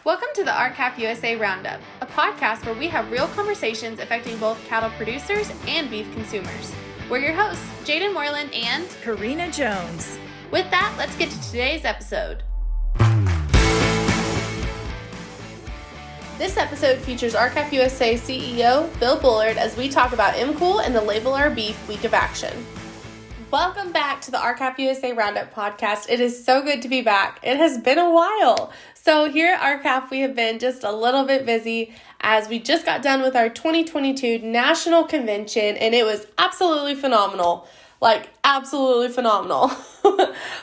Welcome to the RCAP USA Roundup, a podcast where we have real conversations affecting both cattle producers and beef consumers. We're your hosts, Jaden Moreland and Karina Jones. With that, let's get to today's episode. This episode features RCAP USA CEO Bill Bullard as we talk about MCOOL and the Label Our Beef Week of Action. Welcome back to the RCAP USA Roundup podcast. It is so good to be back. It has been a while. So here at RCAP, we have been just a little bit busy as we just got done with our 2022 National Convention, and it was absolutely phenomenal. Absolutely phenomenal.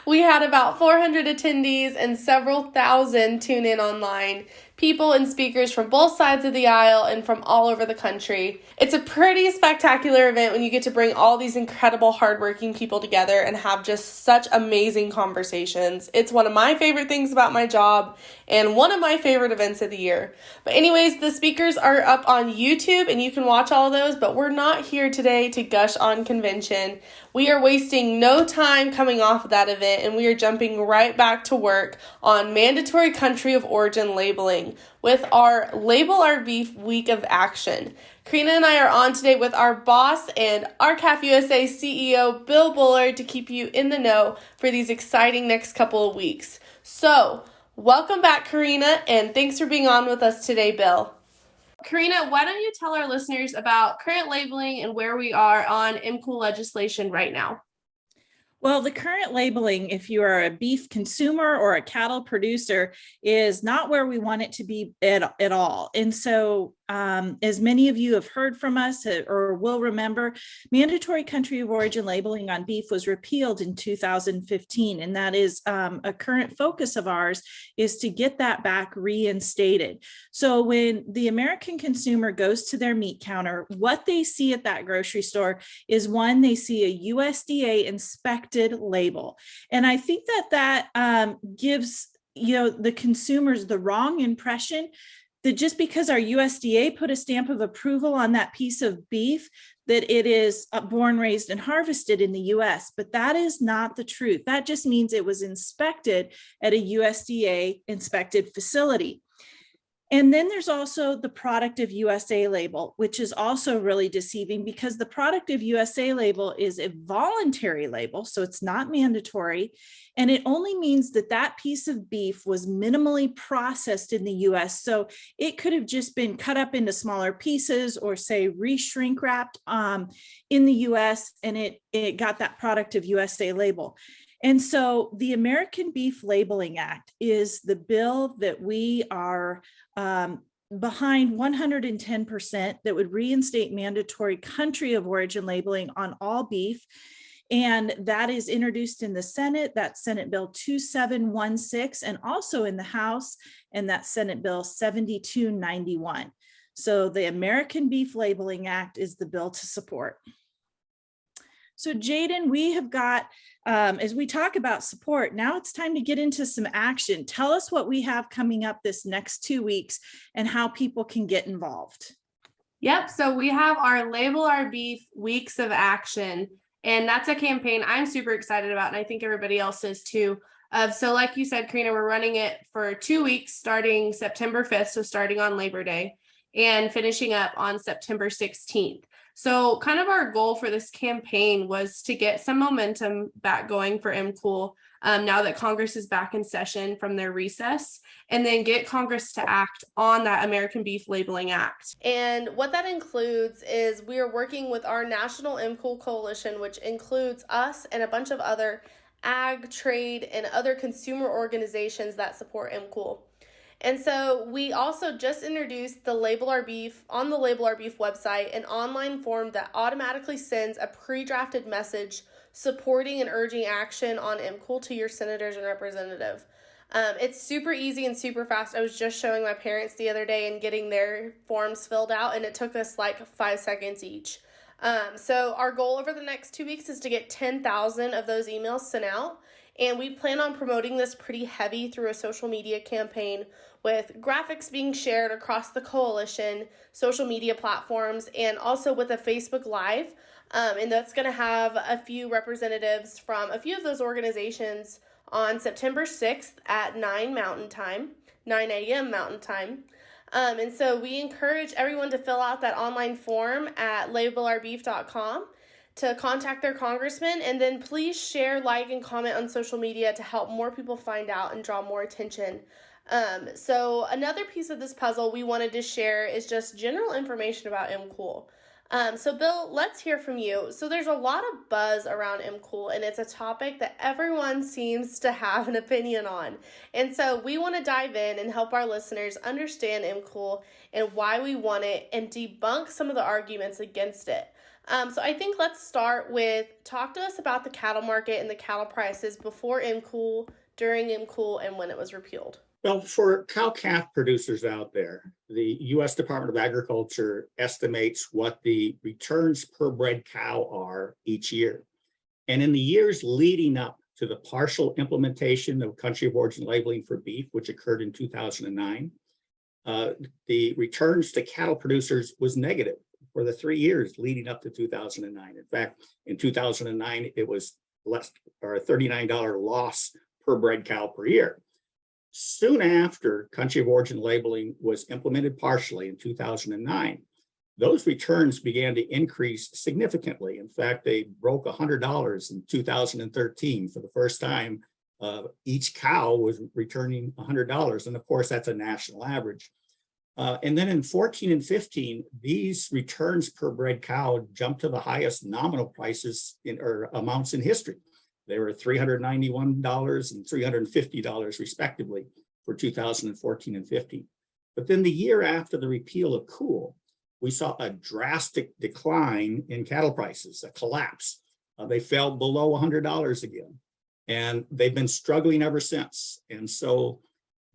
We had about 400 attendees and several thousand tune in online. People and speakers from both sides of the aisle and from all over the country. It's a pretty spectacular event when you get to bring all these incredible hardworking people together and have just such amazing conversations. It's one of my favorite things about my job and one of my favorite events of the year. But anyways, the speakers are up on YouTube and you can watch all of those, but we're not here today to gush on convention. We are wasting no time coming off of that event, and we are jumping right back to work on mandatory country of origin labeling with our Label Our Beef Week of Action. Karina and I are on today with our boss and RCAP USA CEO Bill Bullard to keep you in the know for these exciting next couple of weeks. So, welcome back, Karina, and thanks for being on with us today, Bill. Karina, why don't you tell our listeners about current labeling and where we are on MCOOL legislation right now? Well, the current labeling, if you are a beef consumer or a cattle producer, is not where we want it to be at all. And so, as many of you have heard from us or will remember, mandatory country of origin labeling on beef was repealed in 2015. And that is a current focus of ours, is to get that back reinstated. So when the American consumer goes to their meat counter, what they see at that grocery store is, one, they see a USDA inspected label. And I think that gives the consumers the wrong impression that just because our USDA put a stamp of approval on that piece of beef, that it is born, raised, and harvested in the U.S. But that is not the truth. That just means it was inspected at a USDA inspected facility. And then there's also the product of USA label, which is also really deceiving because the product of USA label is a voluntary label, so it's not mandatory. And it only means that that piece of beef was minimally processed in the US. So it could have just been cut up into smaller pieces or, say, re-shrink wrapped in the US, and it got that product of USA label. And so the American Beef Labeling Act is the bill that we are behind 110%, that would reinstate mandatory country of origin labeling on all beef. And that is introduced in the Senate. That's Senate Bill 2716, and also in the House, and that's Senate Bill 7291. So the American Beef Labeling Act is the bill to support. So Jaden, we have got, as we talk about support, now it's time to get into some action. Tell us what we have coming up this next 2 weeks and how people can get involved. Yep, so we have our Label Our Beef Weeks of Action, and that's a campaign I'm super excited about, and I think everybody else is too. So like you said, Karina, we're running it for 2 weeks starting September 5th, so starting on Labor Day, and finishing up on September 16th. So kind of our goal for this campaign was to get some momentum back going for MCOOL now that Congress is back in session from their recess, and then get Congress to act on that American Beef Labeling Act. And what that includes is we are working with our National MCOOL Coalition, which includes us and a bunch of other ag, trade, and other consumer organizations that support MCOOL. And so we also just introduced the Label Our Beef on the Label Our Beef website, an online form that automatically sends a pre-drafted message supporting and urging action on MCOOL to your senators and representatives. It's super easy and super fast. I was just showing my parents the other day and getting their forms filled out, and it took us 5 seconds each. So our goal over the next 2 weeks is to get 10,000 of those emails sent out. And we plan on promoting this pretty heavy through a social media campaign with graphics being shared across the coalition, social media platforms, and also with a Facebook Live. And that's going to have a few representatives from a few of those organizations on September 6th at 9 Mountain Time. 9 a.m. Mountain Time. And so we encourage everyone to fill out that online form at labelourbeef.com to contact their congressman, and then please share, like, and comment on social media to help more people find out and draw more attention. So another piece of this puzzle we wanted to share is just general information about MCOOL. So Bill, let's hear from you. So there's a lot of buzz around MCOOL, and it's a topic that everyone seems to have an opinion on. And so we want to dive in and help our listeners understand MCOOL and why we want it and debunk some of the arguments against it. So I think let's start with talk to us about the cattle market and the cattle prices before MCOOL, during MCOOL, and when it was repealed. Well, for cow-calf producers out there, the U.S. Department of Agriculture estimates what the returns per bred cow are each year. And in the years leading up to the partial implementation of country of origin labeling for beef, which occurred in 2009, the returns to cattle producers was negative for the 3 years leading up to 2009. In fact, in 2009, it was less or a $39 loss per bred cow per year. Soon after country of origin labeling was implemented partially in 2009, those returns began to increase significantly. In fact, they broke $100 in 2013 for the first time. Each cow was returning $100, and of course, that's a national average. And then in 14 and 15, these returns per bred cow jumped to the highest nominal prices or amounts in history. They were $391 and $350 respectively for 2014 and 15. But then the year after the repeal of COOL, we saw a drastic decline in cattle prices, a collapse. They fell below $100 again, and they've been struggling ever since. And so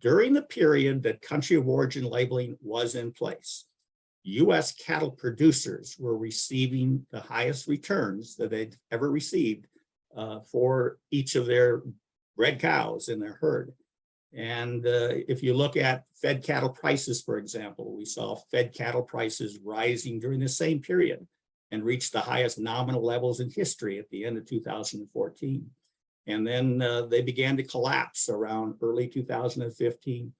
during the period that country of origin labeling was in place, U.S. cattle producers were receiving the highest returns that they'd ever received for each of their bred cows in their herd. And if you look at fed cattle prices, for example, we saw fed cattle prices rising during the same period and reached the highest nominal levels in history at the end of 2014. And then they began to collapse around early 2015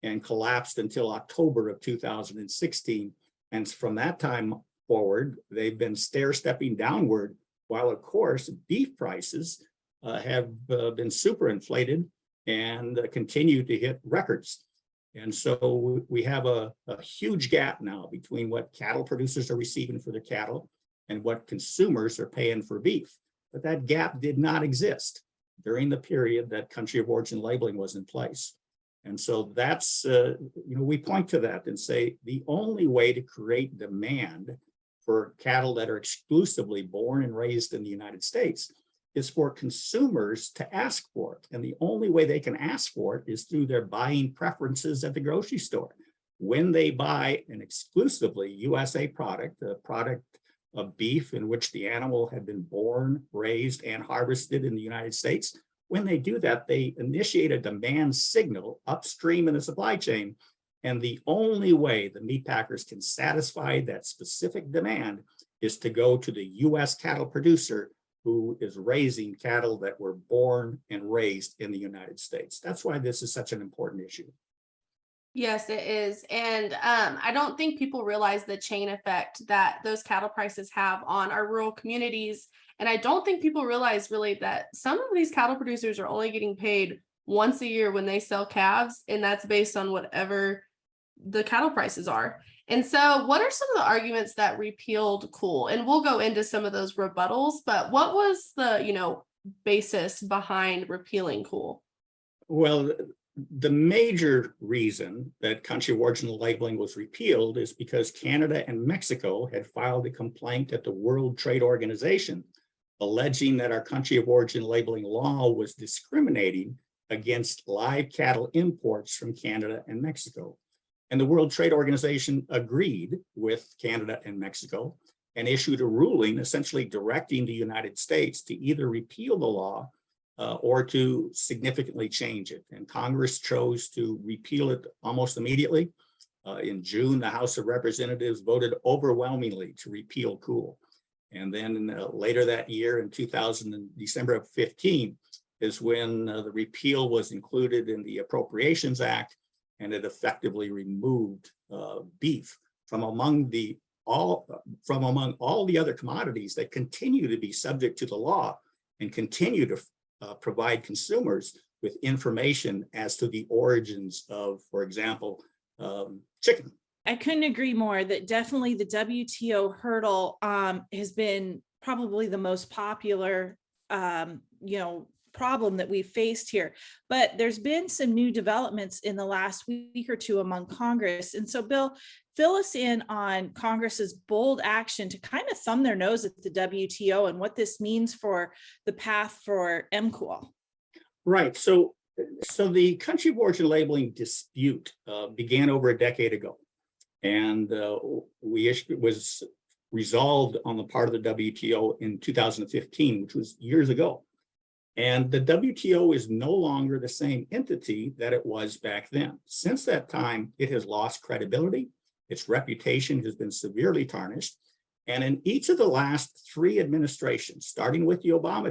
and collapsed until October of 2016. And from that time forward, they've been stair-stepping downward, while of course beef prices have been super inflated and continue to hit records. And so we have a huge gap now between what cattle producers are receiving for their cattle and what consumers are paying for beef. But that gap did not exist during the period that country of origin labeling was in place. And so that's, we point to that and say the only way to create demand for cattle that are exclusively born and raised in the United States is for consumers to ask for it. And the only way they can ask for it is through their buying preferences at the grocery store. When they buy an exclusively USA product, a product of beef in which the animal had been born, raised, and harvested in the United States, when they do that, they initiate a demand signal upstream in the supply chain. And the only way the meat packers can satisfy that specific demand is to go to the US cattle producer who is raising cattle that were born and raised in the United States. That's why this is such an important issue. Yes, it is. And I don't think people realize the chain effect that those cattle prices have on our rural communities. And I don't think people realize really that some of these cattle producers are only getting paid once a year when they sell calves, and that's based on whatever the cattle prices are. And so what are some of the arguments that repealed COOL? And we'll go into some of those rebuttals, but what was the, basis behind repealing COOL? Well, the major reason that country of origin labeling was repealed is because Canada and Mexico had filed a complaint at the World Trade Organization alleging that our country of origin labeling law was discriminating against live cattle imports from Canada and Mexico. And the World Trade Organization agreed with Canada and Mexico and issued a ruling essentially directing the United States to either repeal the law or to significantly change it. And Congress chose to repeal it almost immediately. In June, the House of Representatives voted overwhelmingly to repeal COOL. And then later that year in December of 15 is when the repeal was included in the Appropriations Act. and it effectively removed beef from among all the other commodities that continue to be subject to the law and continue to provide consumers with information as to the origins of, for example, chicken. I couldn't agree more that definitely the WTO hurdle has been probably the most popular, problem that we've faced here. But there's been some new developments in the last week or two among Congress. And so, Bill, fill us in on Congress's bold action to kind of thumb their nose at the WTO and what this means for the path for MCOOL. Right. So the country of origin labeling dispute began over a decade ago, and was resolved on the part of the WTO in 2015, which was years ago. And the WTO is no longer the same entity that it was back then. Since that time, it has lost credibility. Its reputation has been severely tarnished. And in each of the last 3 administrations, starting with the Obama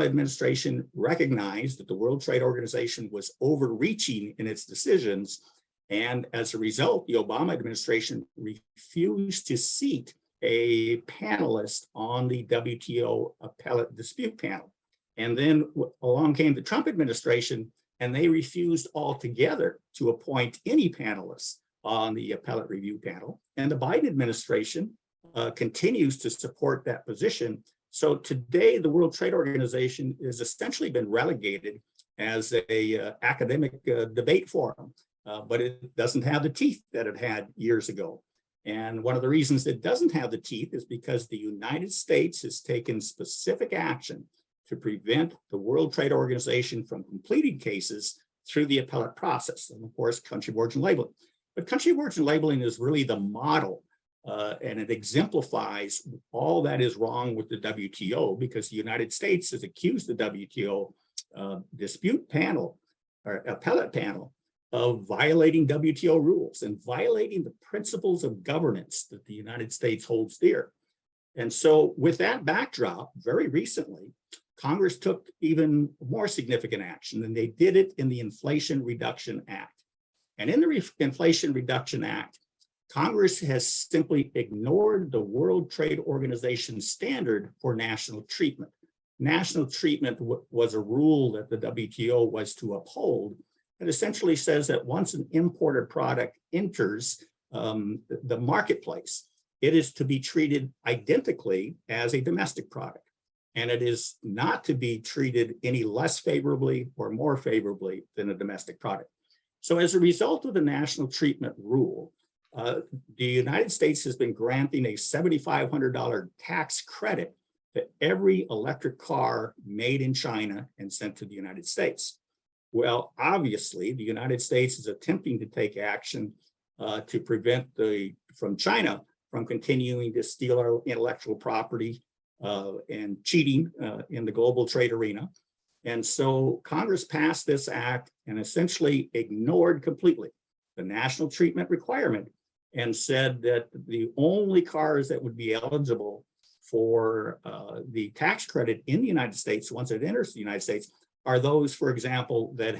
administration recognized that the World Trade Organization was overreaching in its decisions. And as a result, the Obama administration refused to seat a panelist on the WTO appellate dispute panel. And then along came the Trump administration, and they refused altogether to appoint any panelists on the appellate review panel. And the Biden administration continues to support that position. So today, the World Trade Organization has essentially been relegated as a academic debate forum, but it doesn't have the teeth that it had years ago. And one of the reasons it doesn't have the teeth is because the United States has taken specific action to prevent the World Trade Organization from completing cases through the appellate process, and of course, country of origin labeling. But country of origin labeling is really the model, and it exemplifies all that is wrong with the WTO, because the United States has accused the WTO dispute panel or appellate panel of violating WTO rules and violating the principles of governance that the United States holds dear. And so with that backdrop, very recently, Congress took even more significant action, and they did it in the Inflation Reduction Act. And in the Inflation Reduction Act, Congress has simply ignored the World Trade Organization standard for national treatment. National treatment was a rule that the WTO was to uphold. It essentially says that once an imported product enters the marketplace, it is to be treated identically as a domestic product. And it is not to be treated any less favorably or more favorably than a domestic product. So as a result of the national treatment rule, the United States has been granting a $7,500 tax credit to every electric car made in China and sent to the United States. Well, obviously, the United States is attempting to take action to prevent from China from continuing to steal our intellectual property and cheating in the global trade arena. And so Congress passed this act and essentially ignored completely the national treatment requirement and said that the only cars that would be eligible for the tax credit in the United States, once it enters the United States, are those, for example, that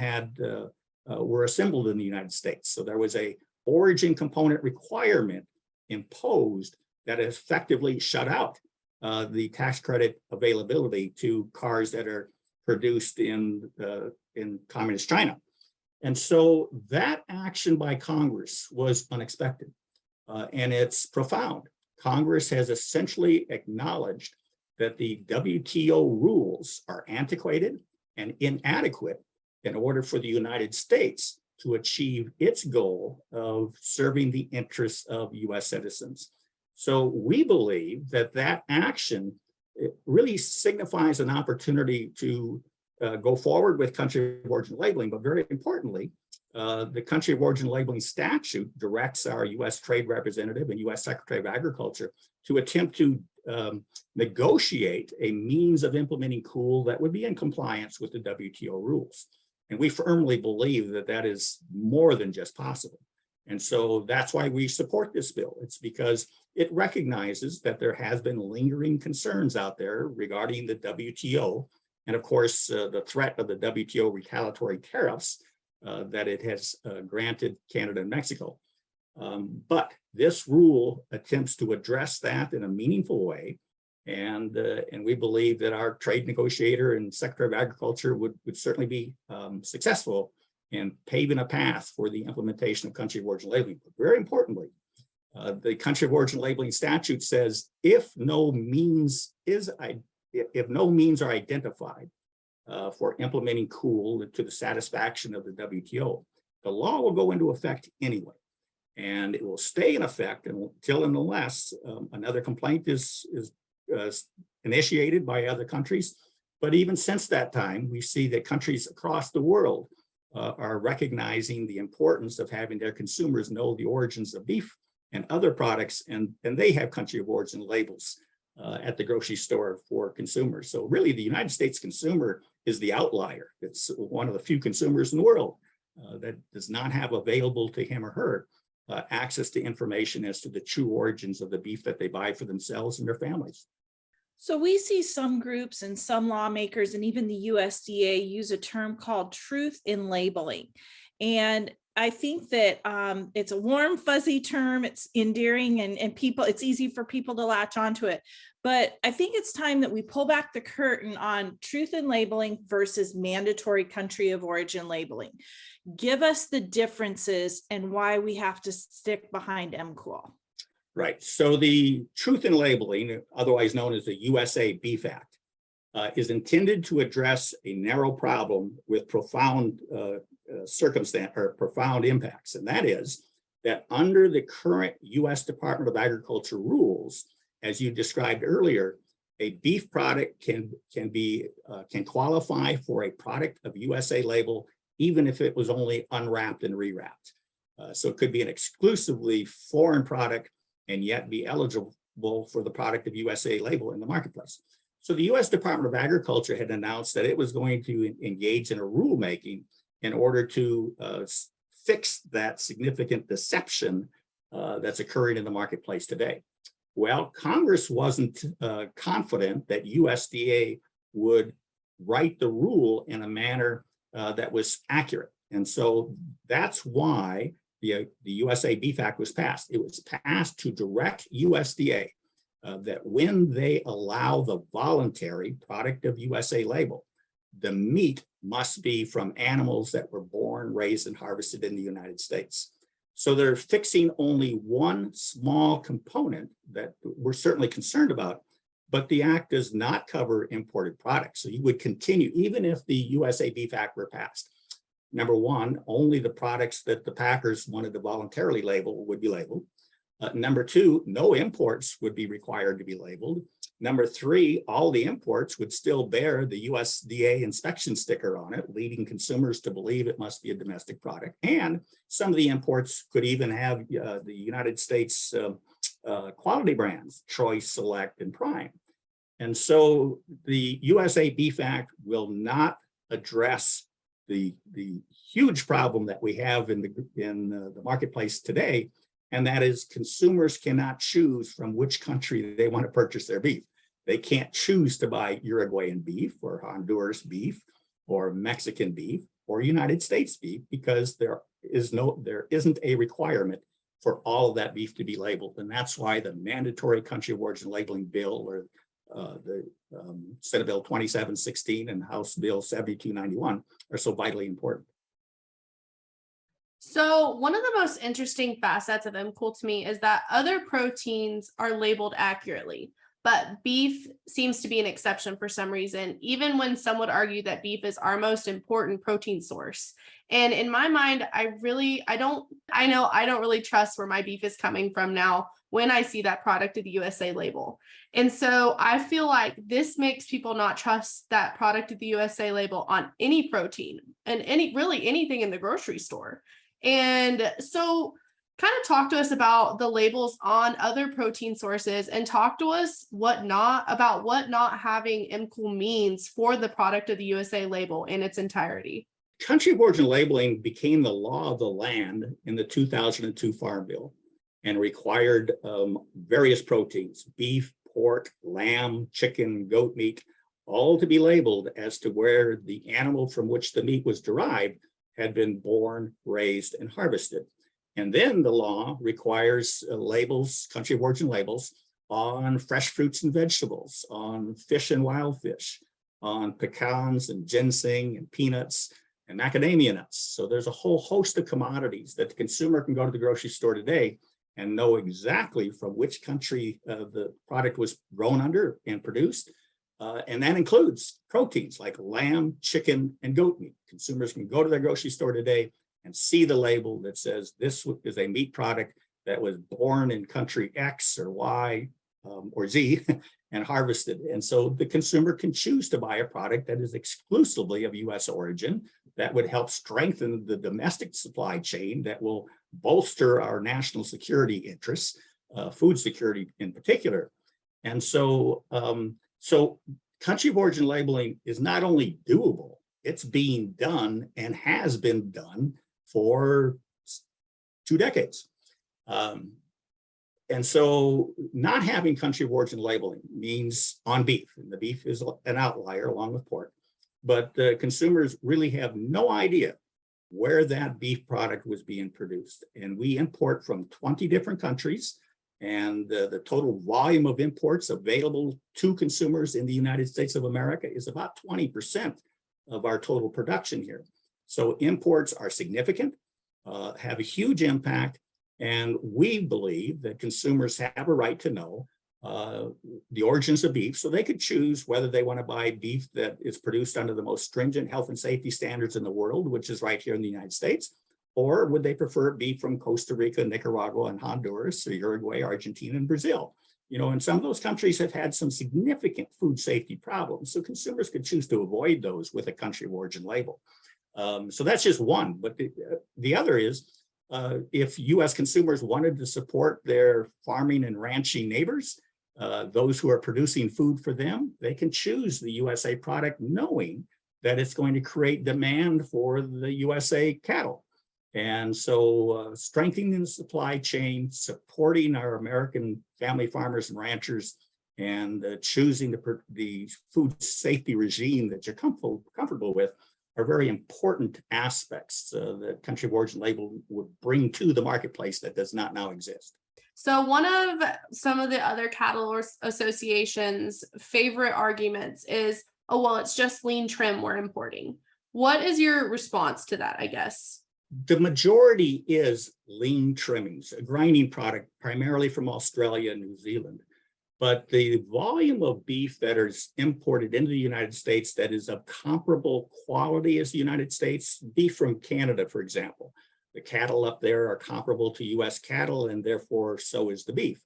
were assembled in the United States. So there was a origin component requirement imposed that effectively shut out the tax credit availability to cars that are produced in communist China. And so that action by Congress was unexpected, and it's profound. Congress has essentially acknowledged that the WTO rules are antiquated and inadequate in order for the United States to achieve its goal of serving the interests of U.S. citizens. So we believe that that action really signifies an opportunity to go forward with country of origin labeling, but very importantly, the country of origin labeling statute directs our U.S. Trade Representative and U.S. Secretary of Agriculture to attempt to negotiate a means of implementing MCOOL that would be in compliance with the WTO rules. And we firmly believe that that is more than just possible. And so that's why we support this bill. It's because it recognizes that there has been lingering concerns out there regarding the WTO. And of course, the threat of the WTO retaliatory tariffs that it has granted Canada and Mexico. But this rule attempts to address that in a meaningful way. And we believe that our trade negotiator and Secretary of Agriculture would certainly be successful in paving a path for the implementation of country of origin labeling. But very importantly, the country of origin labeling statute says if no means are identified for implementing MCOOL to the satisfaction of the WTO, the law will go into effect anyway. And it will stay in effect until and unless another complaint is initiated by other countries. But even since that time, we see that countries across the world are recognizing the importance of having their consumers know the origins of beef and other products, and they have country of origin labels at the grocery store for consumers. So really, the United States consumer is the outlier. It's one of the few consumers in the world that does not have available to him or her access to information as to the true origins of the beef that they buy for themselves and their families. So we see some groups and some lawmakers and even the USDA use a term called truth in labeling. And I think that it's a warm, fuzzy term. It's endearing and people, it's easy for people to latch onto it. But I think it's time that we pull back the curtain on truth in labeling versus mandatory country of origin labeling. Give us the differences and why we have to stick behind MCOOL. Right. So the truth in labeling, otherwise known as the USA Beef Act, is intended to address a narrow problem with profound circumstance or profound impacts. And that is that under the current U.S. Department of Agriculture rules, as you described earlier, a beef product can qualify for a product of USA label, even if it was only unwrapped and rewrapped. So it could be an exclusively foreign product and yet be eligible for the product of USA label in the marketplace. So the U.S. Department of Agriculture had announced that it was going to engage in a rulemaking in order to fix that significant deception that's occurring in the marketplace today. Well, Congress wasn't confident that USDA would write the rule in a manner that was accurate. And so that's why the USA Beef Act was passed. It was passed to direct USDA that when they allow the voluntary product of USA label, the meat must be from animals that were born, raised, and harvested in the United States. So they're fixing only one small component that we're certainly concerned about, but the act does not cover imported products. So you would continue, even if the USA Beef Act were passed. Number one, only the products that the packers wanted to voluntarily label would be labeled. Number two, no imports would be required to be labeled. Number three, all the imports would still bear the USDA inspection sticker on it, leading consumers to believe it must be a domestic product. And some of the imports could even have the United States quality brands, Choice, Select, and Prime. And so the USA Beef Act will not address the huge problem that we have in the marketplace today, and that is consumers cannot choose from which country they want to purchase their beef. They can't choose to buy Uruguayan beef or Honduras beef or Mexican beef or United States beef because there isn't a requirement for all of that beef to be labeled. And that's why the mandatory country of origin labeling bill, or the Senate Bill 2716 and House Bill 7291 are so vitally important. So one of the most interesting facets of MCOOL to me is that other proteins are labeled accurately, but beef seems to be an exception for some reason, even when some would argue that beef is our most important protein source. And in my mind, I don't really trust where my beef is coming from now when I see that product of the USA label. And so I feel like this makes people not trust that product of the USA label on any protein and anything in the grocery store. And so kind of talk to us about the labels on other protein sources and talk to us about what not having MCOOL means for the product of the USA label in its entirety. Country of origin labeling became the law of the land in the 2002 Farm Bill and required various proteins, beef, pork, lamb, chicken, goat meat, all to be labeled as to where the animal from which the meat was derived had been born, raised, and harvested. And then the law requires labels, country of origin labels, on fresh fruits and vegetables, on fish and wild fish, on pecans and ginseng and peanuts and macadamia nuts. So there's a whole host of commodities that the consumer can go to the grocery store today and know exactly from which country the product was grown under and produced. And that includes proteins like lamb, chicken, and goat meat. Consumers can go to their grocery store today and see the label that says this is a meat product that was born in country X or Y or Z and harvested. And so the consumer can choose to buy a product that is exclusively of US origin that would help strengthen the domestic supply chain, that will bolster our national security interests, food security in particular. And so, country of origin labeling is not only doable, it's being done and has been done for 2 decades. And so not having country of origin labeling means on beef, and the beef is an outlier along with pork, but consumers really have no idea where that beef product was being produced. And we import from 20 different countries, and the total volume of imports available to consumers in the United States of America is about 20% of our total production here. So imports are significant, have a huge impact, and we believe that consumers have a right to know the origins of beef, so they could choose whether they want to buy beef that is produced under the most stringent health and safety standards in the world, which is right here in the United States, or would they prefer beef from Costa Rica, Nicaragua, and Honduras, or Uruguay, Argentina, and Brazil? You know, and some of those countries have had some significant food safety problems, so consumers could choose to avoid those with a country of origin label. So that's just one, but the other is, if U.S. consumers wanted to support their farming and ranching neighbors, those who are producing food for them, they can choose the USA product knowing that it's going to create demand for the USA cattle. And so strengthening the supply chain, supporting our American family farmers and ranchers, and choosing the food safety regime that you're comfortable with are very important aspects that country of origin label would bring to the marketplace that does not now exist. So one of some of the other cattle associations' favorite arguments is, oh, well, it's just lean trim we're importing. What is your response to that, I guess? The majority is lean trimmings, a grinding product primarily from Australia and New Zealand. But the volume of beef that is imported into the United States that is of comparable quality as the United States, beef from Canada, for example, the cattle up there are comparable to US cattle, and therefore so is the beef.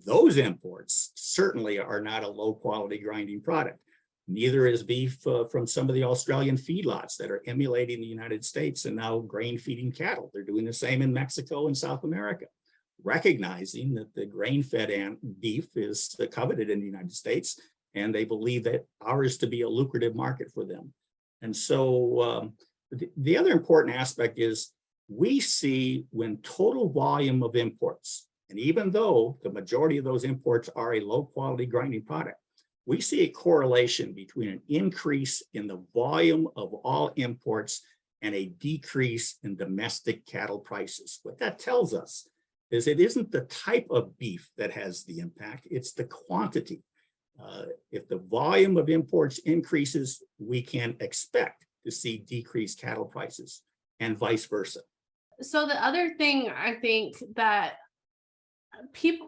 Those imports certainly are not a low quality grinding product. Neither is beef from some of the Australian feedlots that are emulating the United States and now grain feeding cattle. They're doing the same in Mexico and South America, recognizing that the grain-fed beef is coveted in the United States, and they believe that ours to be a lucrative market for them. And so the other important aspect is we see when total volume of imports, and even though the majority of those imports are a low-quality grinding product, we see a correlation between an increase in the volume of all imports and a decrease in domestic cattle prices. What that tells us is it isn't the type of beef that has the impact, it's the quantity. If the volume of imports increases, we can expect to see decreased cattle prices and vice versa. So the other thing I think that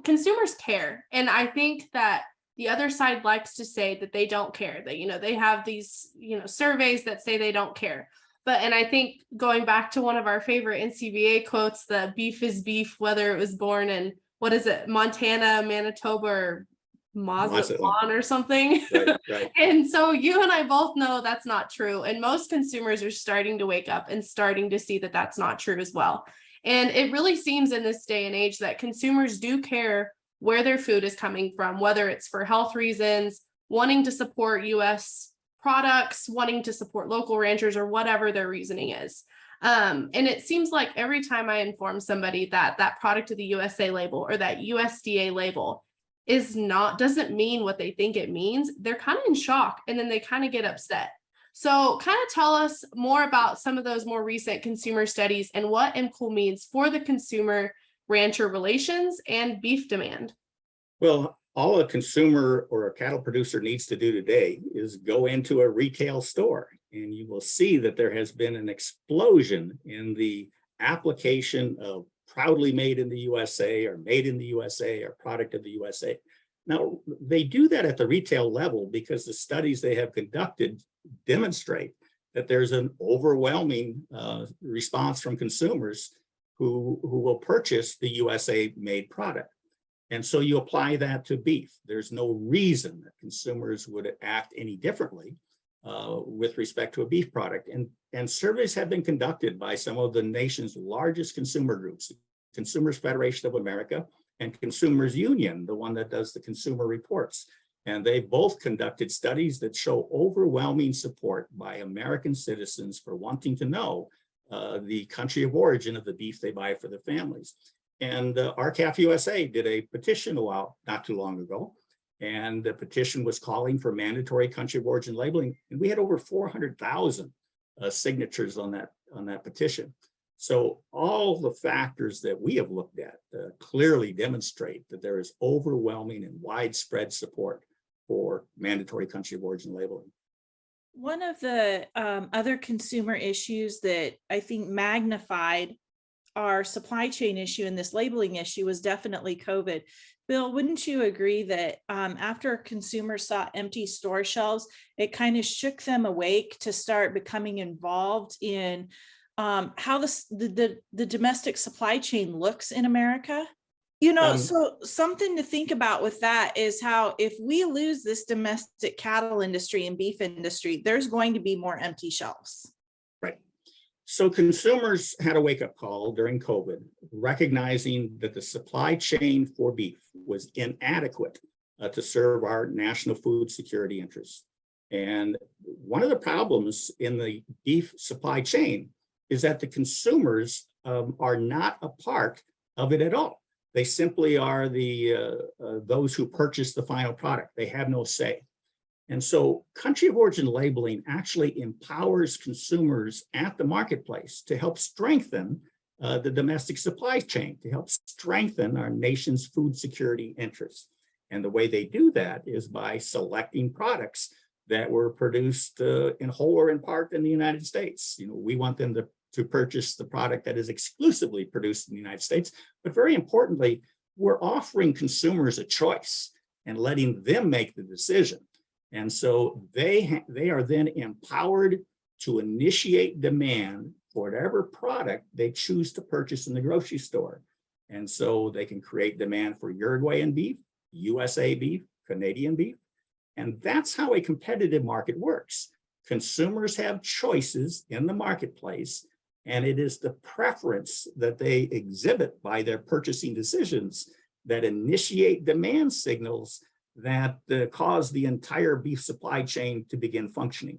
consumers care, and I think that the other side likes to say that they don't care, that, you know, they have these, you know, surveys that say they don't care. And I think going back to one of our favorite NCBA quotes, the beef is beef, whether it was born in, what is it, Montana, Manitoba, or Mazatlan or something. Right. And so you and I both know that's not true. And most consumers are starting to wake up and starting to see that that's not true as well. And it really seems in this day and age that consumers do care where their food is coming from, whether it's for health reasons, wanting to support US products, wanting to support local ranchers, or whatever their reasoning is. And it seems like every time I inform somebody that that product of the USA label or that USDA label doesn't mean what they think it means, they're kind of in shock, and then they kind of get upset. So kind of tell us more about some of those more recent consumer studies and what MCOOL means for the consumer rancher relations and beef demand. Well, all a consumer or a cattle producer needs to do today is go into a retail store, and you will see that there has been an explosion in the application of proudly made in the USA or made in the USA or product of the USA. Now, they do that at the retail level because the studies they have conducted demonstrate that there's an overwhelming response from consumers who will purchase the USA made product. And so you apply that to beef. There's no reason that consumers would act any differently with respect to a beef product. And surveys have been conducted by some of the nation's largest consumer groups, Consumers Federation of America and Consumers Union, the one that does the consumer reports. And they both conducted studies that show overwhelming support by American citizens for wanting to know the country of origin of the beef they buy for their families. And RCAF USA did a petition not too long ago, and the petition was calling for mandatory country of origin labeling, and we had over 400,000 signatures on that petition. So all the factors that we have looked at clearly demonstrate that there is overwhelming and widespread support for mandatory country of origin labeling. One of the other consumer issues that I think magnified our supply chain issue and this labeling issue was definitely COVID. Bill, wouldn't you agree that after consumers saw empty store shelves, it kind of shook them awake to start becoming involved in how the domestic supply chain looks in America? So something to think about with that is how if we lose this domestic cattle industry and beef industry, there's going to be more empty shelves. Right. So consumers had a wake-up call during COVID, recognizing that the supply chain for beef was inadequate to serve our national food security interests. And one of the problems in the beef supply chain is that the are not a part of it at all. They simply are those who purchase the final product. They have no say. And so country of origin labeling actually empowers consumers at the marketplace to help strengthen the domestic supply chain, to help strengthen our nation's food security interests. And the way they do that is by selecting products that were produced in whole or in part in the United States. We want them to purchase the product that is exclusively produced in the United States. But very importantly, we're offering consumers a choice and letting them make the decision. And so they are then empowered to initiate demand for whatever product they choose to purchase in the grocery store. And so they can create demand for Uruguayan beef, USA beef, Canadian beef. And that's how a competitive market works. Consumers have choices in the marketplace, and it is the preference that they exhibit by their purchasing decisions that initiate demand signals that cause the entire beef supply chain to begin functioning.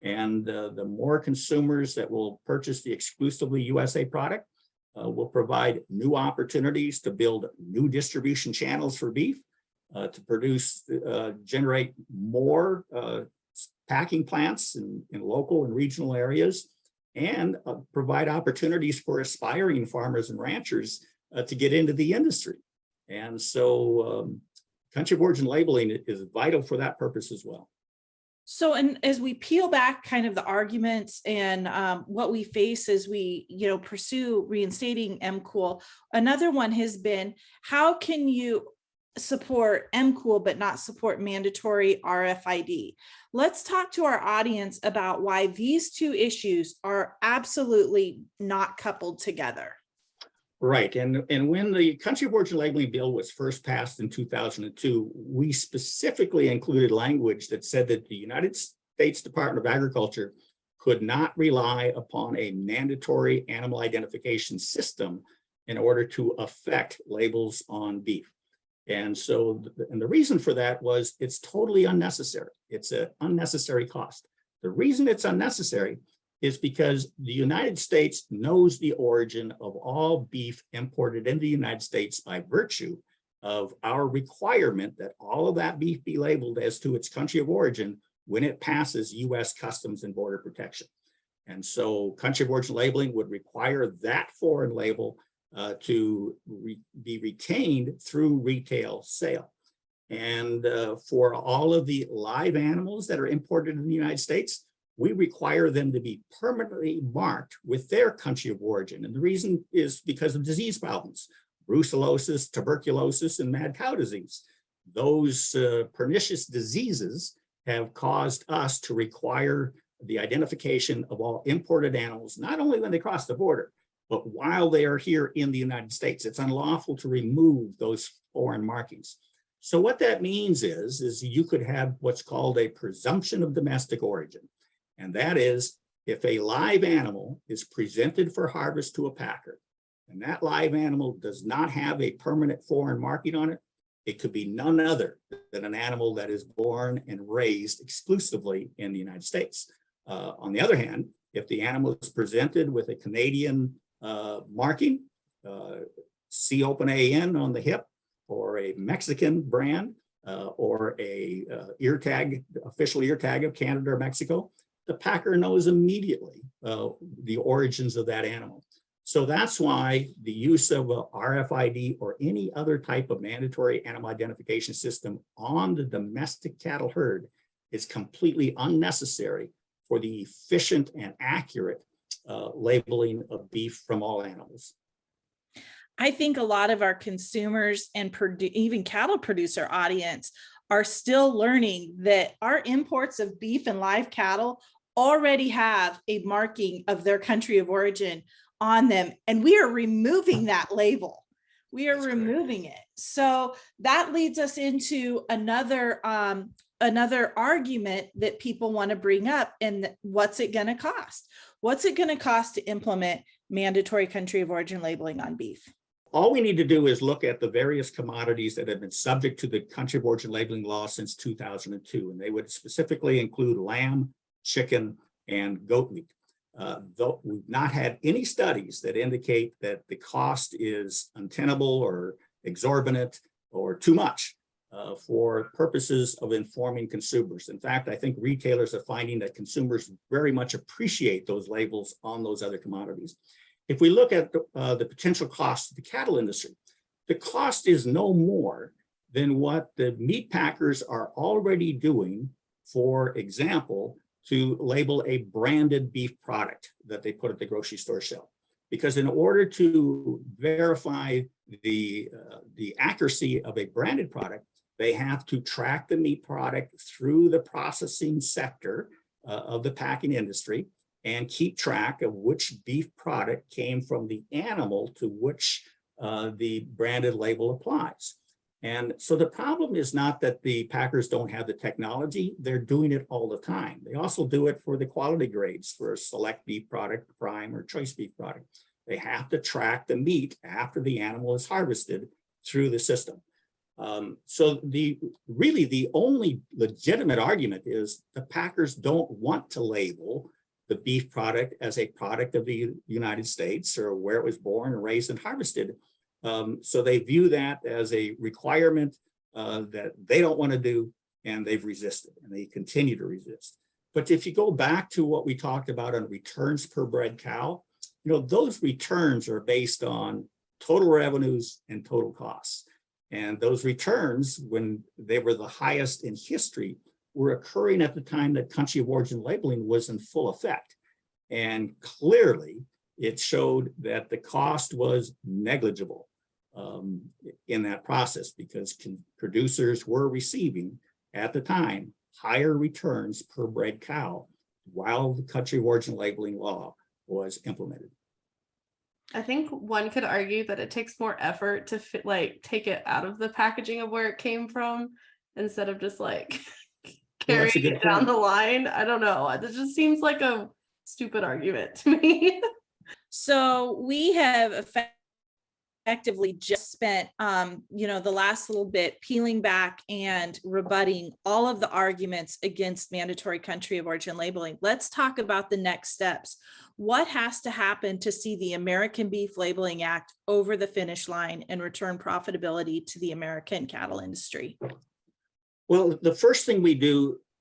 And the more consumers that will purchase the exclusively USA product will provide new opportunities to build new distribution channels for beef, to generate more packing plants in local and regional areas, and provide opportunities for aspiring farmers and ranchers to get into the industry. And so country of origin labeling is vital for that purpose as well. So, and as we peel back kind of the arguments and what we face as we, pursue reinstating MCOOL, another one has been, how can you support MCOOL but not support mandatory RFID? Let's talk to our audience about why these two issues are absolutely not coupled together. Right. And when the country of origin labeling bill was first passed in 2002, we specifically included language that said that the United States Department of Agriculture could not rely upon a mandatory animal identification system in order to affect labels on beef. And so, the reason for that was it's totally unnecessary. It's an unnecessary cost. The reason it's unnecessary is because the United States knows the origin of all beef imported into the United States by virtue of our requirement that all of that beef be labeled as to its country of origin when it passes U.S. Customs and Border Protection. And so country of origin labeling would require that foreign label to be retained through retail sale. And for all of the live animals that are imported in the United States, we require them to be permanently marked with their country of origin. And the reason is because of disease problems, brucellosis, tuberculosis, and mad cow disease. Those pernicious diseases have caused us to require the identification of all imported animals, not only when they cross the border, but while they are here in the United States. It's unlawful to remove those foreign markings. So what that means is you could have what's called a presumption of domestic origin. And that is, if a live animal is presented for harvest to a packer, and that live animal does not have a permanent foreign marking on it, it could be none other than an animal that is born and raised exclusively in the United States. On the other hand, if the animal is presented with a Canadian marking, COPAN on the hip, or a Mexican brand, or a ear tag, official ear tag of Canada or Mexico, the packer knows immediately the origins of that animal. So that's why the use of a RFID or any other type of mandatory animal identification system on the domestic cattle herd is completely unnecessary for the efficient and accurate labeling of beef from all animals. I think a lot of our consumers and even cattle producer audience are still learning that our imports of beef and live cattle already have a marking of their country of origin on them, and we are removing that label. We are removing it. So that leads us into another argument that people want to bring up, and what's it going to cost? What's it going to cost to implement mandatory country of origin labeling on beef? All we need to do is look at the various commodities that have been subject to the country of origin labeling law since 2002, and they would specifically include lamb, chicken, and goat meat. Though we've not had any studies that indicate that the cost is untenable or exorbitant or too much for purposes of informing consumers. In fact, I think retailers are finding that consumers very much appreciate those labels on those other commodities. If we look at the potential cost of the cattle industry, the cost is no more than what the meat packers are already doing, for example, to label a branded beef product that they put at the grocery store shelf. Because in order to verify the accuracy of a branded product, they have to track the meat product through the processing sector of the packing industry and keep track of which beef product came from the animal to which the branded label applies. And so the problem is not that the packers don't have the technology, they're doing it all the time. They also do it for the quality grades for a select beef product, prime, or choice beef product. They have to track the meat after the animal is harvested through the system. So really the only legitimate argument is the packers don't want to label the beef product as a product of the United States or where it was born and raised and harvested. So they view that as a requirement that they don't want to do, and they've resisted, and they continue to resist. But if you go back to what we talked about on returns per bred cow, you know, those returns are based on total revenues and total costs. And those returns, when they were the highest in history, were occurring at the time that country of origin labeling was in full effect. And clearly, it showed that the cost was negligible in that process, because producers were receiving at the time higher returns per bred cow while the country of origin labeling law was implemented. I think one could argue that it takes more effort to take it out of the packaging of where it came from instead of just carrying it down the line. I don't know. It just seems like a stupid argument to me. So we have effectively just spent, the last little bit peeling back and rebutting all of the arguments against mandatory country of origin labeling. Let's talk about the next steps. What has to happen to see the American Beef Labeling Act over the finish line and return profitability to the American cattle industry? Well, the first thing we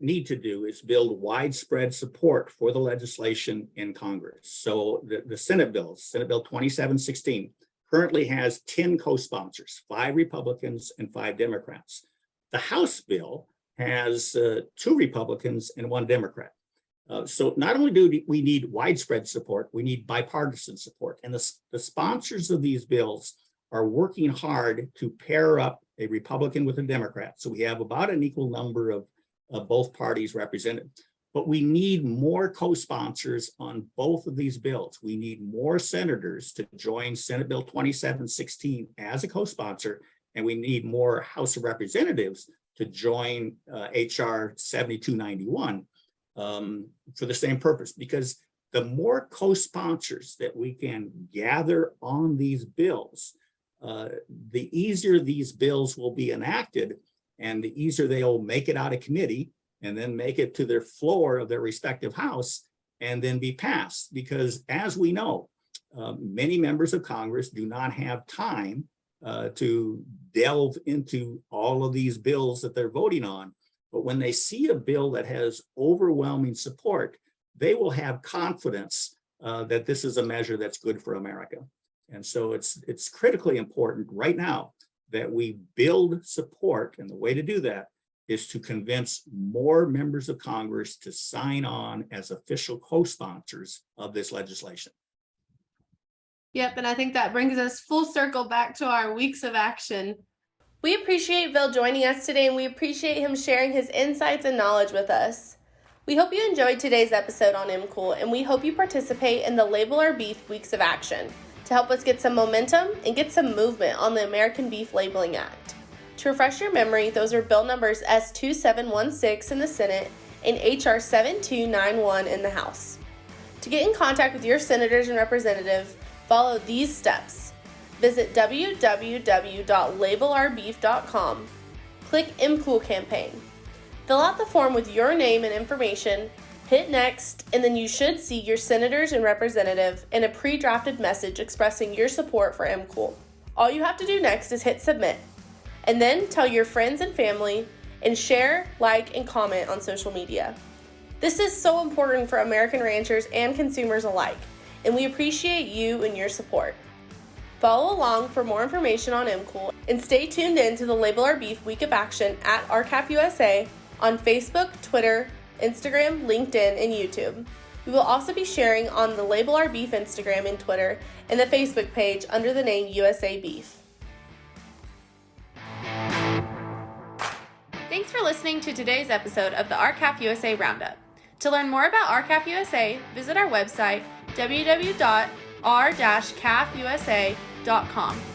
need to do is build widespread support for the legislation in Congress. So the Senate bill, Senate Bill 2716, currently has 10 co-sponsors, 5 Republicans and 5 Democrats. The House bill has 2 Republicans and 1 Democrat. So not only do we need widespread support, we need bipartisan support. And the sponsors of these bills are working hard to pair up a Republican with a Democrat. So we have about an equal number of both parties represented. But we need more co-sponsors on both of these bills. We need more senators to join Senate Bill 2716 as a co-sponsor, and we need more House of Representatives to join HR 7291 for the same purpose, because the more co-sponsors that we can gather on these bills, the easier these bills will be enacted, and the easier they'll make it out of committee and then make it to their floor of their respective house and then be passed. Because as we know, many members of Congress do not have time to delve into all of these bills that they're voting on. But when they see a bill that has overwhelming support, they will have confidence that this is a measure that's good for America. And so it's critically important right now that we build support, and the way to do that is to convince more members of Congress to sign on as official co-sponsors of this legislation. Yep, and I think that brings us full circle back to our weeks of action. We appreciate Bill joining us today, and we appreciate him sharing his insights and knowledge with us. We hope you enjoyed today's episode on MCOOL, and we hope you participate in the Label Our Beef Weeks of Action to help us get some momentum and get some movement on the American Beef Labeling Act. To refresh your memory, those are bill numbers S2716 in the Senate and HR 7291 in the House. To get in contact with your senators and representatives, follow these steps. Visit www.labelourbeef.com. Click MCOOL campaign. Fill out the form with your name and information, hit next, and then you should see your senators and representative and a pre-drafted message expressing your support for MCOOL. All you have to do next is hit submit, and then tell your friends and family, and share, like, and comment on social media. This is so important for American ranchers and consumers alike, and we appreciate you and your support. Follow along for more information on MCOOL, and stay tuned in to the Label Our Beef Week of Action at RCAP USA on Facebook, Twitter, Instagram, LinkedIn, and YouTube. We will also be sharing on the Label Our Beef Instagram and Twitter and the Facebook page under the name USA Beef. Thanks for listening to today's episode of the RCAP USA Roundup. To learn more about RCAP USA, visit our website www.r-capusa.com.